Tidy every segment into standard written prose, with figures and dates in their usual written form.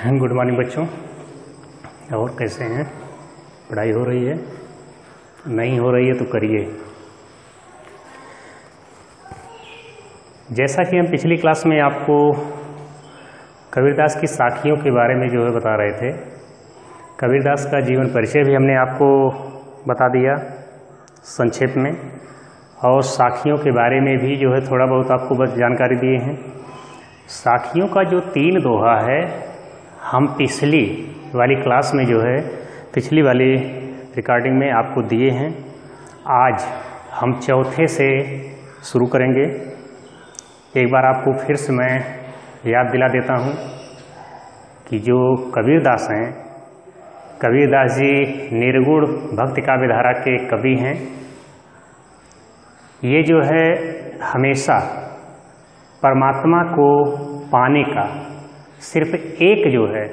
Good morning बच्चों। और कैसे हैं? पढ़ाई हो रही है? नहीं हो रही है तो करिए। जैसा कि हम पिछली क्लास में आपको कबीरदास की साखियों के बारे में जो है बता रहे थे, कबीरदास का जीवन परिचय भी हमने आपको बता दिया संक्षेप में, और साखियों के बारे में भी जो है थोड़ा बहुत आपको बस जानकारी दिए हैं। साखियों का जो 3 दोहा है हम पिछली वाली क्लास में जो है पिछली वाली रिकॉर्डिंग में आपको दिए हैं। आज हम चौथे से शुरू करेंगे। एक बार आपको फिर से मैं याद दिला देता हूँ कि जो कबीरदास हैं, कबीरदास जी निर्गुण भक्ति काव्य धारा के कवि हैं। ये जो है हमेशा परमात्मा को पाने का सिर्फ एक जो है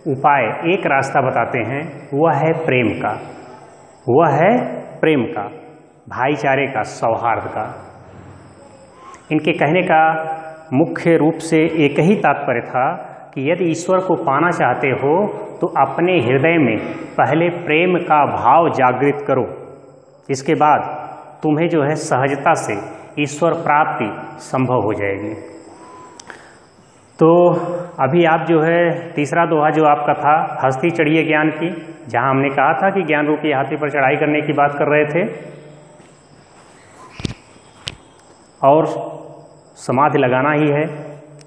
उपाय, एक रास्ता बताते हैं, वह है प्रेम का, वह है प्रेम का, भाईचारे का, सौहार्द का। इनके कहने का मुख्य रूप से एक ही तात्पर्य था कि यदि ईश्वर को पाना चाहते हो तो अपने हृदय में पहले प्रेम का भाव जागृत करो, इसके बाद तुम्हें जो है सहजता से ईश्वर प्राप्ति संभव हो जाएगी। तो अभी आप जो है तीसरा दोहा जो आपका था हस्ती चढ़िए ज्ञान की, जहां हमने कहा था कि ज्ञान रूपी हाथी पर चढ़ाई करने की बात कर रहे थे और समाधि लगाना ही है,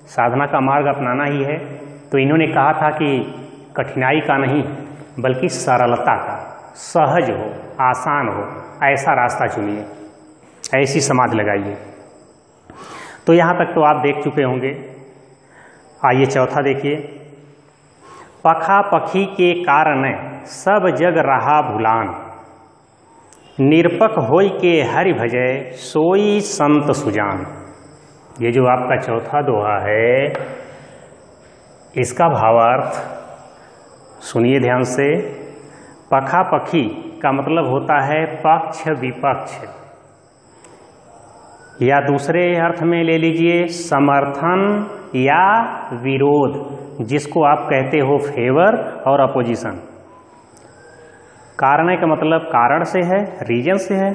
साधना का मार्ग अपनाना ही है। तो इन्होंने कहा था कि कठिनाई का नहीं बल्कि सरलता का, सहज हो, आसान हो, ऐसा रास्ता चुनिए, ऐसी समाधि लगाइए। तो यहाँ तक तो आप देख चुके होंगे। आइए चौथा देखिए। पखा पखी के कारण सब जग रहा भुलान, निरपक होई के हरि भजय सोई संत सुजान। ये जो आपका चौथा दोहा है, इसका भावार्थ सुनिए ध्यान से। पखा पखी का मतलब होता है पक्ष विपक्ष, या दूसरे अर्थ में ले लीजिए समर्थन या विरोध, जिसको आप कहते हो फेवर और अपोजिशन। कारण का मतलब कारण से है, रीजन से है।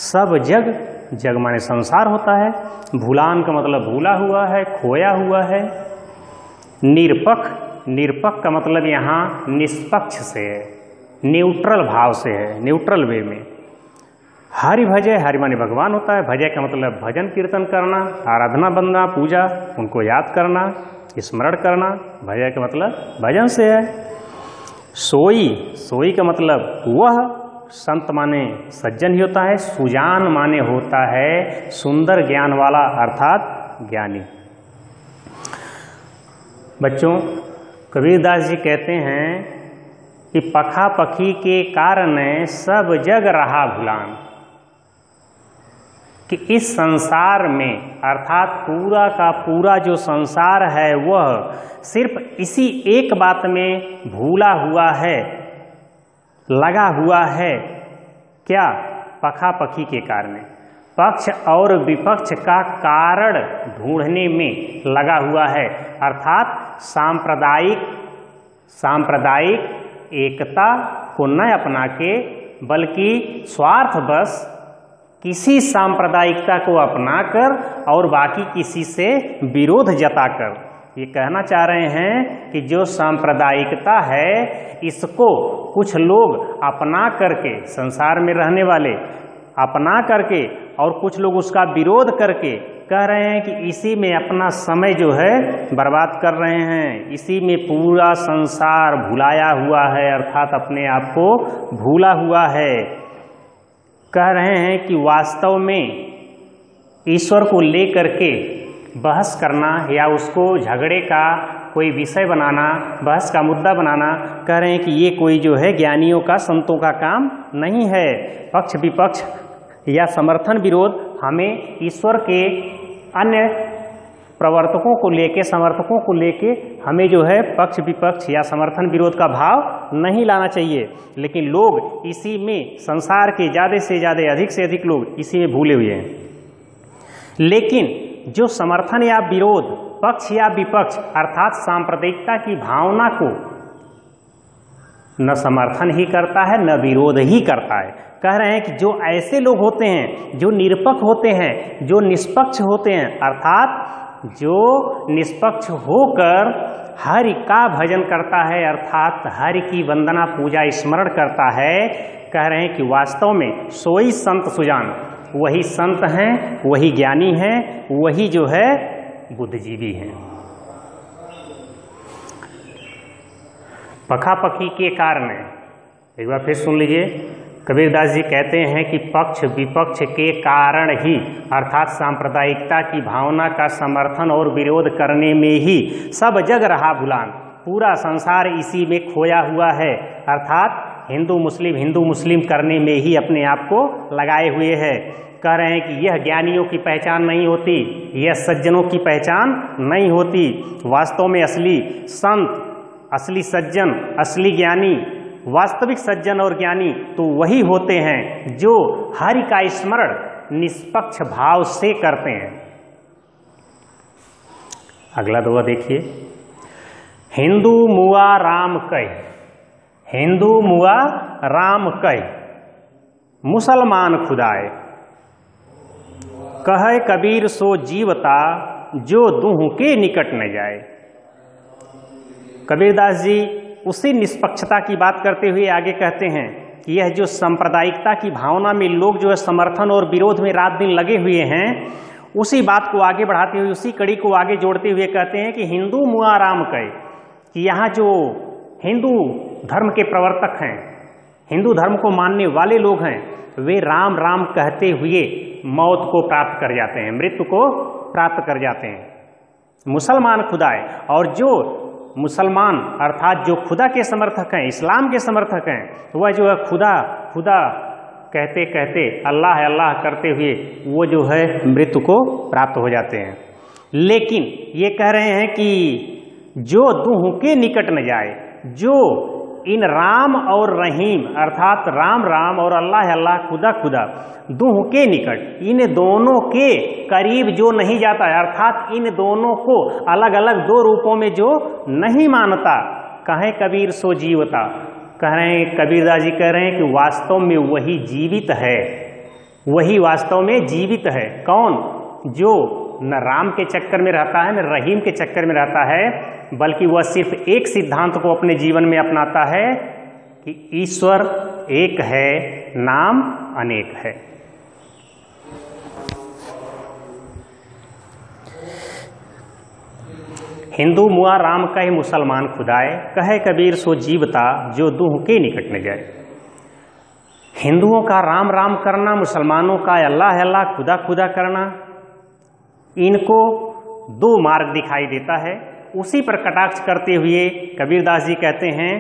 सब जग, जग माने संसार होता है। भूलान का मतलब भूला हुआ है, खोया हुआ है। निरपक, निरपक का मतलब यहाँ निष्पक्ष से है, न्यूट्रल भाव से है, न्यूट्रल वे में। हरि भजय, हरि माने भगवान होता है, भजय का मतलब भजन कीर्तन करना, आराधना बंदना पूजा, उनको याद करना, स्मरण करना। भजय का मतलब भजन से है। सोई, सोई का मतलब वह, संत माने सज्जन ही होता है, सुजान माने होता है सुंदर ज्ञान वाला, अर्थात ज्ञानी। बच्चों, कबीरदास जी कहते हैं कि पखा पखी के कारण सब जग रहा भुलान, कि इस संसार में अर्थात पूरा का पूरा जो संसार है वह सिर्फ इसी एक बात में भूला हुआ है, लगा हुआ है। क्या? पखा पखी के कारण, पक्ष और विपक्ष का कारण ढूंढने में लगा हुआ है, अर्थात सांप्रदायिक एकता को न अपना के बल्कि स्वार्थवश किसी सांप्रदायिकता को अपनाकर और बाकी किसी से विरोध जताकर ये कहना चाह रहे हैं कि जो सांप्रदायिकता है इसको कुछ लोग अपना करके, संसार में रहने वाले अपना करके, और कुछ लोग उसका विरोध करके कह रहे हैं कि इसी में अपना समय जो है बर्बाद कर रहे हैं, इसी में पूरा संसार भुलाया हुआ है, अर्थात अपने आप को भूला हुआ है। कह रहे हैं कि वास्तव में ईश्वर को लेकर के बहस करना या उसको झगड़े का कोई विषय बनाना, बहस का मुद्दा बनाना, कह रहे हैं कि ये कोई जो है ज्ञानियों का, संतों का काम नहीं है। पक्ष विपक्ष या समर्थन विरोध हमें ईश्वर के अन्य प्रवर्तकों को लेके, समर्थकों को लेके हमें जो है पक्ष विपक्ष या समर्थन विरोध का भाव नहीं लाना चाहिए। लेकिन लोग इसी में, संसार के ज़्यादा से ज़्यादा, अधिक से अधिक लोग इसी में भूले हुए हैं। लेकिन जो समर्थन या विरोध पक्ष या विपक्ष अर्थात सांप्रदायिकता की भावना को न समर्थन ही करता है न विरोध ही करता है। कह रहे हैं कि जो ऐसे लोग होते हैं जो निरपेक्ष होते हैं, जो निष्पक्ष होते हैं, अर्थात जो निष्पक्ष होकर हरि का भजन करता है, अर्थात हरि की वंदना पूजा स्मरण करता है, कह रहे हैं कि वास्तव में सोई संत सुजान, वही संत हैं, वही ज्ञानी हैं, वही जो है बुद्धिजीवी हैं। पखापखी के कारण, एक बार फिर सुन लीजिए, कबीरदास जी कहते हैं कि पक्ष विपक्ष के कारण ही अर्थात सांप्रदायिकता की भावना का समर्थन और विरोध करने में ही सब जग रहा भुलान, पूरा संसार इसी में खोया हुआ है, अर्थात हिंदू मुस्लिम करने में ही अपने आप को लगाए हुए है। कह रहे हैं कि यह ज्ञानियों की पहचान नहीं होती, यह सज्जनों की पहचान नहीं होती। वास्तव में असली संत, असली सज्जन, असली ज्ञानी, वास्तविक सज्जन और ज्ञानी तो वही होते हैं जो हरि का स्मरण निष्पक्ष भाव से करते हैं। अगला दोहा देखिए, हिंदू मुआ राम कह, हिंदू मुआ राम कह, मुसलमान खुदाए, कहे कबीर सो जीवता, जो दूह के निकट न जाए। कबीरदास जी उसी निष्पक्षता की बात करते हुए आगे कहते हैं कि यह जो सांप्रदायिकता की भावना में लोग जो है समर्थन और विरोध में रात दिन लगे हुए हैं, उसी बात को आगे बढ़ाते हुए, उसी कड़ी को आगे जोड़ते हुए कहते हैं कि हिंदू मुआ राम कहे, कि यहाँ जो हिंदू धर्म के प्रवर्तक हैं, हिंदू धर्म को मानने वाले लोग हैं, वे राम राम कहते हुए मौत को प्राप्त कर जाते हैं, मृत्यु को प्राप्त कर जाते हैं। मुसलमान खुदाए, और जो मुसलमान अर्थात जो खुदा के समर्थक हैं, इस्लाम के समर्थक हैं, वह जो है खुदा खुदा कहते कहते, अल्लाह अल्लाह करते हुए वो जो है मृत्यु को प्राप्त हो जाते हैं। लेकिन ये कह रहे हैं कि जो दूह के निकट न जाए, जो इन राम और रहीम अर्थात राम राम और अल्लाह अल्लाह खुदा खुदा दूह के निकट, इन दोनों के करीब जो नहीं जाता है, अर्थात इन दोनों को अलग अलग दो रूपों में जो नहीं मानता, कहें कबीर सो जीवता, कह रहे हैं कबीरदास जी कह रहे हैं कि वास्तव में वही जीवित है, वही वास्तव में जीवित है। कौन? जो न राम के चक्कर में रहता है, न रहीम के चक्कर में रहता है, बल्कि वह सिर्फ एक सिद्धांत को अपने जीवन में अपनाता है कि ईश्वर एक है, नाम अनेक है। हिंदू मुआ राम कहे, मुसलमान खुदाए, कहे कबीर सो जीवता, जो दूह के निकट न जाए। हिंदुओं का राम राम करना, मुसलमानों का अल्लाह अल्लाह खुदा खुदा करना, इनको दो मार्ग दिखाई देता है। उसी पर कटाक्ष करते हुए कबीरदास जी कहते हैं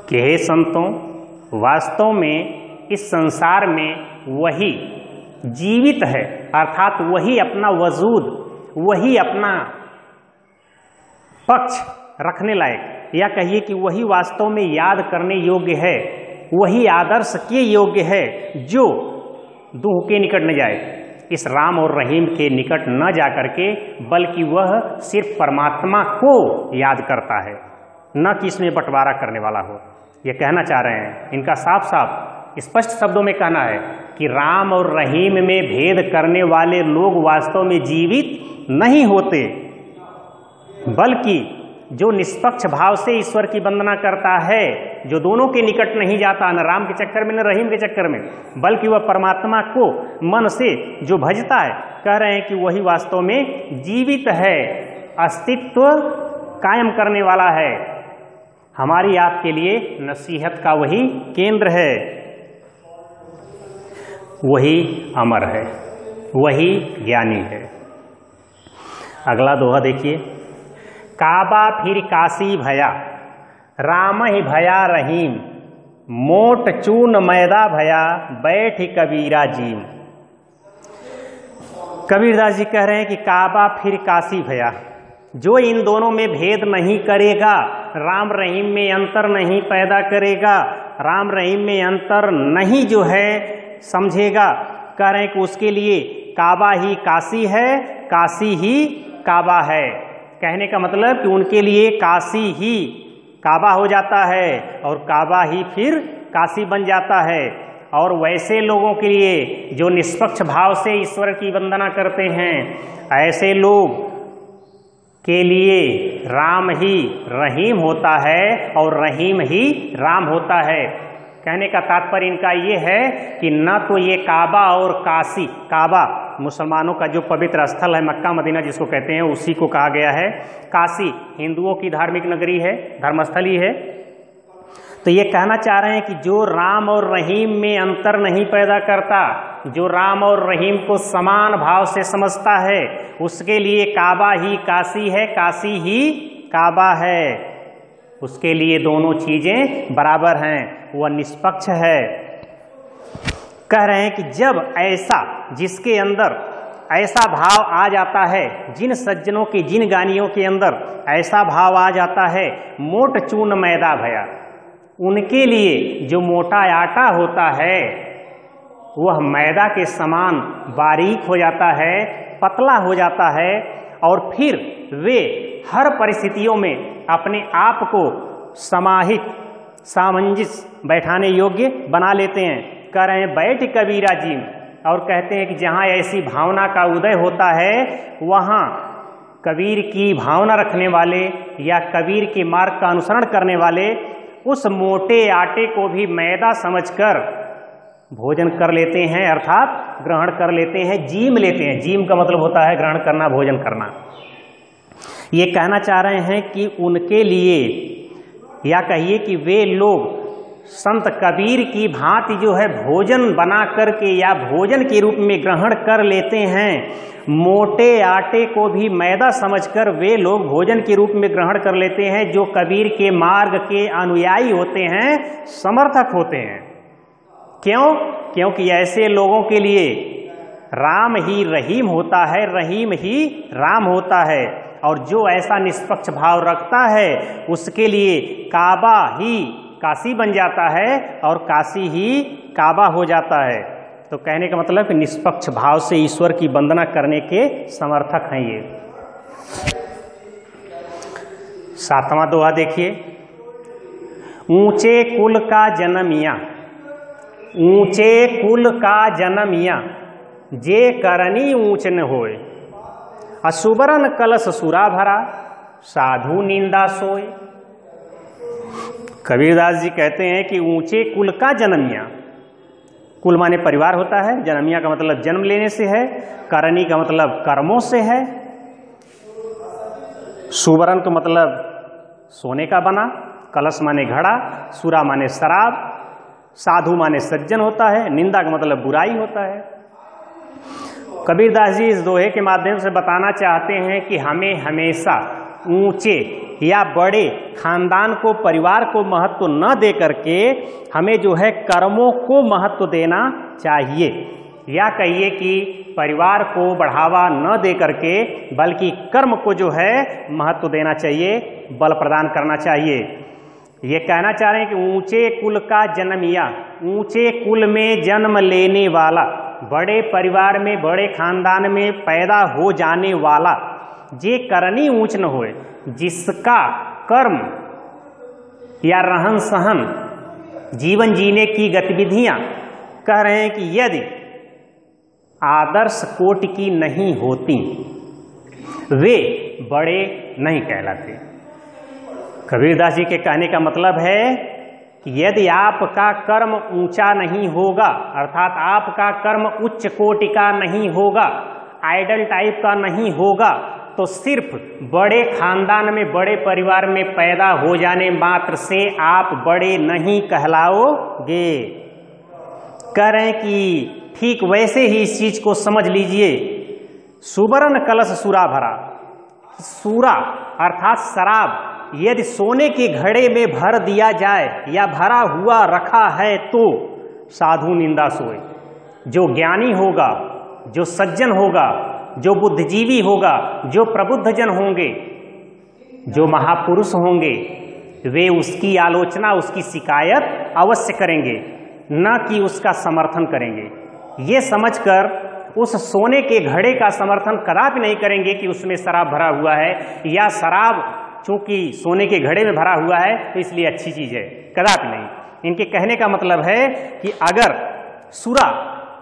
कि हे संतों, वास्तव में इस संसार में वही जीवित है, अर्थात वही अपना वजूद, वही अपना पक्ष रखने लायक, या कहिए कि वही वास्तव में याद करने योग्य है, वही आदर्श के योग्य है, जो दूह के निकट न जाए, इस राम और रहीम के निकट न जा करके, बल्कि वह सिर्फ परमात्मा को याद करता है, न कि इसमें बंटवारा करने वाला हो। ये कहना चाह रहे हैं, इनका साफ साफ स्पष्ट शब्दों में कहना है कि राम और रहीम में भेद करने वाले लोग वास्तव में जीवित नहीं होते, बल्कि जो निष्पक्ष भाव से ईश्वर की वंदना करता है, जो दोनों के निकट नहीं जाता, न राम के चक्कर में न रहीम के चक्कर में, बल्कि वह परमात्मा को मन से जो भजता है, कह रहे हैं कि वही वास्तव में जीवित है, अस्तित्व कायम करने वाला है, हमारी आपके लिए नसीहत का वही केंद्र है, वही अमर है, वही ज्ञानी है। अगला दोहा देखिए, काबा फिर काशी भया, राम ही भया रहीम, मोट चून मैदा भया, बैठ कबीरा जीम। कबीरदास जी कह रहे हैं कि काबा फिर काशी भया, जो इन दोनों में भेद नहीं करेगा, राम रहीम में अंतर नहीं पैदा करेगा, राम रहीम में अंतर नहीं जो है समझेगा, कह रहे हैं कि उसके लिए काबा ही काशी है, काशी ही काबा है। कहने का मतलब कि उनके लिए काशी ही काबा हो जाता है और काबा ही फिर काशी बन जाता है। और वैसे लोगों के लिए जो निष्पक्ष भाव से ईश्वर की वंदना करते हैं, ऐसे लोग के लिए राम ही रहीम होता है और रहीम ही राम होता है। कहने का तात्पर्य इनका ये है कि न तो ये काबा और काशी, काबा मुसलमानों का जो पवित्र स्थल है, मक्का मदीना जिसको कहते हैं, उसी को कहा गया है। काशी हिंदुओं की धार्मिक नगरी है, धर्मस्थल ही है। तो ये कहना चाह रहे हैं कि जो राम और रहीम में अंतर नहीं पैदा करता, जो राम और रहीम को समान भाव से समझता है, उसके लिए काबा ही काशी है, काशी ही काबा है। उसके लिए दोनों चीजें बराबर हैं, वह निष्पक्ष है। कह रहे हैं कि जब ऐसा, जिसके अंदर ऐसा भाव आ जाता है, जिन सज्जनों के, जिन ज्ञानियों के अंदर ऐसा भाव आ जाता है, मोट चून मैदा भया, उनके लिए जो मोटा आटा होता है वह मैदा के समान बारीक हो जाता है, पतला हो जाता है, और फिर वे हर परिस्थितियों में अपने आप को समाहित, सामंजस्य बैठाने योग्य बना लेते हैं। कह रहे हैं बैठ कबीरा जी, और कहते हैं कि जहाँ ऐसी भावना का उदय होता है, वहाँ कबीर की भावना रखने वाले या कबीर के मार्ग का अनुसरण करने वाले उस मोटे आटे को भी मैदा समझकर भोजन कर लेते हैं, अर्थात ग्रहण कर लेते हैं, जीम लेते हैं। जीम का मतलब होता है ग्रहण करना, भोजन करना। ये कहना चाह रहे हैं कि उनके लिए, या कहिए कि वे लोग संत कबीर की भांति जो है भोजन बना करके या भोजन के रूप में ग्रहण कर लेते हैं। मोटे आटे को भी मैदा समझकर वे लोग भोजन के रूप में ग्रहण कर लेते हैं। जो कबीर के मार्ग के अनुयायी होते हैं, समर्थक होते हैं। क्यों? क्योंकि ऐसे लोगों के लिए राम ही रहीम होता है, रहीम ही राम होता है। और जो ऐसा निष्पक्ष भाव रखता है, उसके लिए काबा ही काशी बन जाता है और काशी ही काबा हो जाता है। तो कहने का मतलब कि निष्पक्ष भाव से ईश्वर की वंदना करने के समर्थक हैं ये। 7वां दोहा देखिए, ऊंचे कुल का जन्मिया, ऊंचे कुल का जन्मिया, जे करनी ऊंच न होए, असुबरन कलश सुरा भरा, साधु निंदा सोए। कबीरदास जी कहते हैं कि ऊंचे कुल का जन्मिया, कुल माने परिवार होता है, जन्मिया का मतलब जन्म लेने से है, करनी का मतलब कर्मों से है, सुवर्ण का मतलब सोने का बना, कलश माने घड़ा, सुरा माने शराब, साधु माने सज्जन होता है, निंदा का मतलब बुराई होता है। कबीरदास जी इस दोहे के माध्यम से बताना चाहते हैं कि हमें हमेशा ऊंचे या बड़े खानदान को, परिवार को महत्व न दे करके हमें जो है कर्मों को महत्व देना चाहिए। या कहिए कि परिवार को बढ़ावा न दे करके बल्कि कर्म को जो है महत्व देना चाहिए, बल प्रदान करना चाहिए। ये कहना चाह रहे हैं कि ऊंचे कुल का जन्मिया, ऊंचे कुल में जन्म लेने वाला, बड़े परिवार में, बड़े खानदान में पैदा हो जाने वाला, जे करनी ऊंच न होए, जिसका कर्म या रहन सहन, जीवन जीने की गतिविधियां, कह रहे हैं कि यदि आदर्श कोट की नहीं होती, वे बड़े नहीं कहलाते। कबीरदास जी के कहने का मतलब है कि यदि आपका कर्म ऊंचा नहीं होगा, अर्थात आपका कर्म उच्च कोटि का नहीं होगा, आइडल टाइप का नहीं होगा, तो सिर्फ बड़े खानदान में, बड़े परिवार में पैदा हो जाने मात्र से आप बड़े नहीं कहलाओगे। कह रहे हैं कि ठीक वैसे ही इस चीज को समझ लीजिए। सुवर्ण कलश सुरा भरा, सूरा अर्थात शराब यदि सोने के घड़े में भर दिया जाए या भरा हुआ रखा है तो साधु निंदा सोए। जो ज्ञानी होगा, जो सज्जन होगा, जो बुद्धिजीवी होगा, जो प्रबुद्ध जन होंगे, जो महापुरुष होंगे, वे उसकी आलोचना, उसकी शिकायत अवश्य करेंगे, न कि उसका समर्थन करेंगे। ये समझकर उस सोने के घड़े का समर्थन कदापि नहीं करेंगे कि उसमें शराब भरा हुआ है, या शराब चूंकि सोने के घड़े में भरा हुआ है तो इसलिए अच्छी चीज है, कदापि नहीं। इनके कहने का मतलब है कि अगर सुरा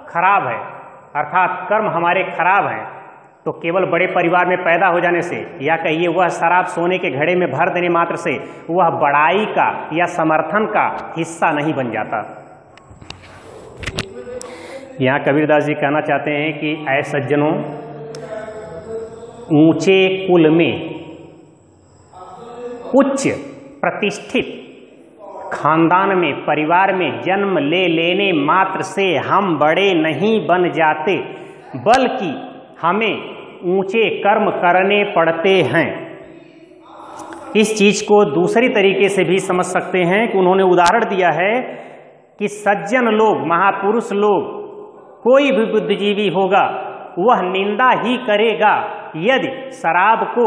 खराब है, अर्थात कर्म हमारे खराब हैं, तो केवल बड़े परिवार में पैदा हो जाने से, या कहिए वह शराब सोने के घड़े में भर देने मात्र से वह बड़ाई का या समर्थन का हिस्सा नहीं बन जाता। यहाँ कबीरदास जी कहना चाहते हैं कि ऐ सज्जनों, ऊंचे कुल में उच्च प्रतिष्ठित खानदान में, परिवार में जन्म ले लेने मात्र से हम बड़े नहीं बन जाते, बल्कि हमें ऊंचे कर्म करने पड़ते हैं। इस चीज को दूसरी तरीके से भी समझ सकते हैं कि उन्होंने उदाहरण दिया है कि सज्जन लोग, महापुरुष लोग, कोई भी बुद्धिजीवी होगा वह निंदा ही करेगा यदि शराब को